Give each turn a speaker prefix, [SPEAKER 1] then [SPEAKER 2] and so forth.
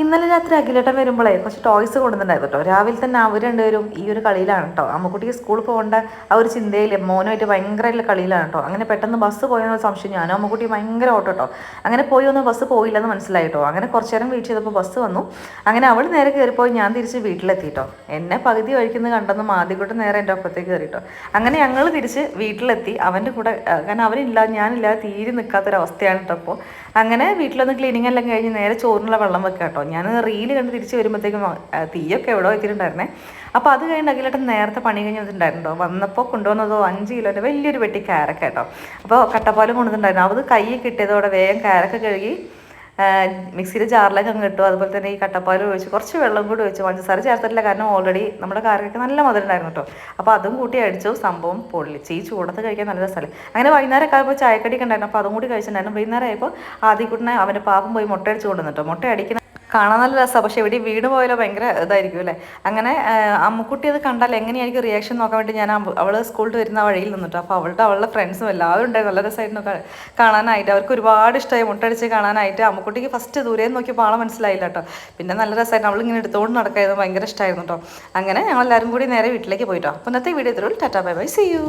[SPEAKER 1] ഇന്നലെ രാത്രി അഖിലേട്ടൻ വരുമ്പോഴേ കുറച്ച് ടോയ്സ് കൊണ്ടുവന്നിട്ടുണ്ടായിരുന്നു കേട്ടോ. രാവിലെ തന്നെ അവർ രണ്ടുപേരും ഈ ഒരു കളിയിലാണ് കേട്ടോ. അമ്മക്കുട്ടിക്ക് സ്കൂളിൽ പോകേണ്ട ആ ഒരു ചിന്തയിൽ മോനുമായിട്ട് ഭയങ്കരമായിട്ടുള്ള കളിയിലാണ് കേട്ടോ. അങ്ങനെ പെട്ടെന്ന് ബസ് പോയെന്ന സംശയം ഞാനും അമ്മക്കുട്ടി ഭയങ്കര ഓട്ടോ കേട്ടോ. അങ്ങനെ പോയി ഒന്ന് ബസ് പോയില്ലെന്ന് മനസ്സിലായി കേട്ടോ. അങ്ങനെ കുറച്ച് നേരം വെയിറ്റ് ചെയ്തപ്പോൾ ബസ് വന്നു. അങ്ങനെ അവൾ നേരെ കയറിപ്പോയി, ഞാൻ തിരിച്ച് വീട്ടിലെത്തി കേട്ടോ. എന്നെ പകുതി വഴിക്കുന്നത് കണ്ടെന്ന് ആദ്യക്കൂട്ട് നേരെ എൻ്റെ ഒപ്പത്തേക്ക് കയറി കേട്ടോ. അങ്ങനെ ഞങ്ങൾ തിരിച്ച് വീട്ടിലെത്തി. അവൻ്റെ കൂടെ കാരണം അവനില്ല ഞാനില്ലാതെ തീരെ നിൽക്കാത്തൊരവസ്ഥയാണ് കേട്ടോ. അപ്പോൾ അങ്ങനെ വീട്ടിലൊന്ന് ക്ലീനിങ് എല്ലാം കഴിഞ്ഞ് നേരെ ചോറിനുള്ള വെള്ളം വെക്കാം കേട്ടോ. ഞാൻ റീല് കണ്ട് തിരിച്ച് വരുമ്പോഴത്തേക്കും തീയൊക്കെ എവിടെ വെച്ചിട്ടുണ്ടായിരുന്നേ. അപ്പോൾ അത് കഴിഞ്ഞ് അഖിലേട്ടൻ നേരത്തെ പണി കഴിഞ്ഞ് വന്നിട്ടുണ്ടായിരുന്നോ. വന്നപ്പോൾ കൊണ്ടുവന്നതോ 5 കിലോൻ്റെ വലിയൊരു പെട്ടി കാരക്ക കേട്ടോ. അപ്പോൾ കട്ടപ്പാലും കൊണ്ടുവന്നിട്ടുണ്ടായിരുന്നു. അത് കൈ കിട്ടിയതോടെ വേഗം കാരക്ക കഴുകി മിക്സിയിൽ ജാറിലേക്ക് അങ്ങ് ഇട്ടു. അതുപോലെ തന്നെ ഈ കട്ടപ്പാൽ ഒഴിച്ച് കുറച്ച് വെള്ളം കൂടി ഒഴിച്ചു. പഞ്ചസാര ചേർത്തിട്ടില്ല, കാരണം ഓൾറെഡി നമ്മുടെ കാരക്കൊക്കെ നല്ല മധുരം ഉണ്ടായിരുന്നു കേട്ടോ. അപ്പോൾ അതും കൂട്ടി അടിച്ചു. സംഭവം പൊള്ളിച്ച് ഈ ചൂടത്ത് കഴിക്കാൻ നല്ല രസമല്ലേ. അങ്ങനെ വൈകുന്നേരം ആയപ്പോൾ ചായക്കടിയൊക്കെ ഉണ്ടായിരുന്നു. അപ്പോൾ അതും കൂടി കഴിച്ചിട്ടുണ്ടായിരുന്നു. വൈകുന്നേരം ആയപ്പോൾ ആദ്യക്കൂട്ടിനെ അവൻ്റെ പാപം പോയി മുട്ട അടിച്ച് കൊണ്ടുവന്നിട്ടോ. മുട്ട അടിക്കുന്ന കാണാൻ നല്ല രസമാണ്, പക്ഷെ ഇവിടെ വീണ് പോയാലോ ഭയങ്കര ഇതായിരിക്കും അല്ലേ. അങ്ങനെ അമ്മുക്കുട്ടി അത് കണ്ടാൽ എങ്ങനെയായിരിക്കും റിയാക്ഷൻ നോക്കാൻ വേണ്ടി ഞാൻ അവൾ സ്കൂളിൽ വരുന്ന വഴിയിൽ നിന്നിട്ടോ. അപ്പോൾ അവളുടെ ഫ്രണ്ട്സും എല്ലാവരും ഉണ്ടായിരുന്നു. നല്ല രസമായിരുന്നു കാണാനായിട്ട്. അവർക്ക് ഒരുപാട് ഇഷ്ടമായി മുട്ടടിച്ച് കാണാനായിട്ട്. അമ്മുക്കുട്ടിക്ക് ഫസ്റ്റ് ദൂരെ നോക്കിയപ്പോൾ ആളെ മനസ്സിലായില്ല കേട്ടോ. പിന്നെ നല്ല രസമായിരുന്നു, അവളിങ്ങനെ എടുത്തുകൊണ്ട് നടക്കായിരുന്നു. ഭയങ്കര ഇഷ്ടമായിരുന്നു കേട്ടോ. അങ്ങനെ ഞങ്ങളെല്ലാവരും കൂടി നേരെ വീട്ടിലേക്ക് പോയിട്ടോ. അപ്പോൾ ഇന്നത്തെ വീഡിയോ ഇത്രയുള്ളൂ. Tata bye bye, see U.